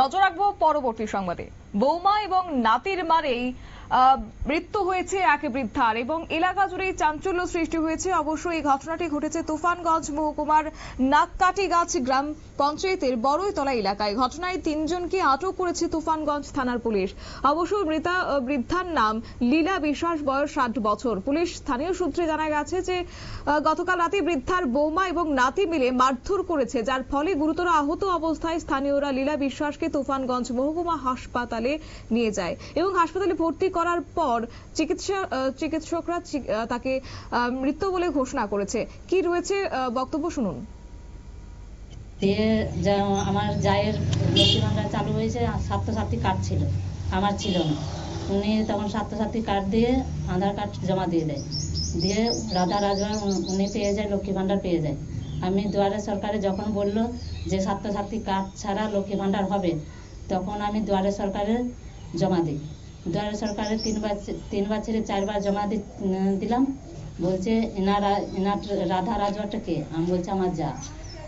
নজর রাখবো পরবর্তী সংবাদে। বৌমা এবং নাতির মারেই মৃত্যু হয়েছে এক বৃদ্ধার এবং এলাকা জুড়ে চাঞ্চল্য সৃষ্টি হয়েছে। অবশ্য এই ঘটনাটি ঘটেছে তুফানগঞ্জ মহকুমার নাককাটিগাছ গ্রাম পঞ্চায়েতের বড়ইতলা এলাকায়। ঘটনায় 3 জনকে আটক করেছে তুফানগঞ্জ থানার পুলিশ। অবশ্য মৃতা বৃদ্ধার নাম লীলা বিশ্বাস, বয়স 60 বছর। পুলিশ স্থানীয় সূত্রে জানা গেছে যে গতকাল রাতে বৃদ্ধার বৌমা এবং নাতি মিলে মারধর করেছে, যার ফলে গুরুতর আহত অবস্থায় স্থানীয়রা লীলা বিশ্বাসকে তুফানগঞ্জ মহকুমা হাসপাতালে নিয়ে যায় এবং হাসপাতালে ভর্তি করার পর চিকিৎসকরা তাকে মৃত বলে ঘোষণা করেছে। কি রয়েছে বক্তব্য শুনুন। আমার জায়ের লক্ষ্মী ভান্ডার চালু হয়েছে, স্বাস্থ্যসাথী কার্ড ছিল, আমার ছিল না। উনি তখন স্বাস্থ্যসাথী কার্ড দিয়ে আধার কার্ড জমা দিয়ে দেয়, দিয়ে রাধা রাজওয়া উনি পেয়ে যায়, লক্ষ্মী ভান্ডার পেয়ে যায়। আমি দুয়ারে সরকারে যখন বললো যে স্বাস্থ্যসাথী কার্ড ছাড়া লক্ষ্মী ভান্ডার হবে, তখন আমি দুয়ারে সরকারে জমা দিই। দুয়ারে সরকারে 3 ছেড়ে 4 জমা দিলাম। বলছে এনার রাধা রাজওয়াটা কে? আমি বলছি আমার যা।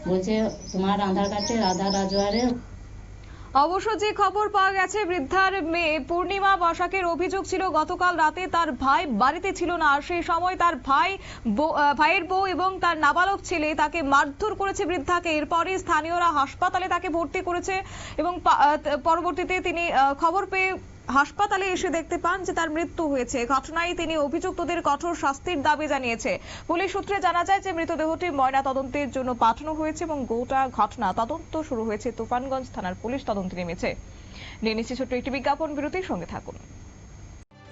বলছে তোমার আধার কার্ডে রাধা রাজওয়ারে। অবশ্য যে খবর পাওয়া গেছে, বৃদ্ধার মেয়ে পূর্ণিমা বসাকের অভিযোগ ছিল গতকাল রাতে তার ভাই বাড়িতে ছিল না। সেই সময় তার ভাইয়ের বউ এবং তার নাবালক ছেলে তাকে মারধর করেছে বৃদ্ধাকে। এরপরে স্থানীয়রা হাসপাতালে তাকে ভর্তি করেছে এবং পরবর্তীতে তিনি খবর পেয়ে হাসপাতালে এসে দেখতে পান যে তার মৃত্যু হয়েছে। ঘটনায় তিনি অভিযুক্তদের কঠোর শাস্তির দাবি জানিয়েছে। পুলিশ সূত্রে জানা যায় যে মৃতদেহটি ময়না তদন্তের জন্য পাঠানো হয়েছে এবং গোটা ঘটনা তদন্ত শুরু হয়েছে। তুফানগঞ্জ থানার পুলিশ তদন্তে নেমেছে। নিয়ে নিচ্ছে ছোট্ট একটি বিজ্ঞাপন বিরতির সঙ্গে থাকুন।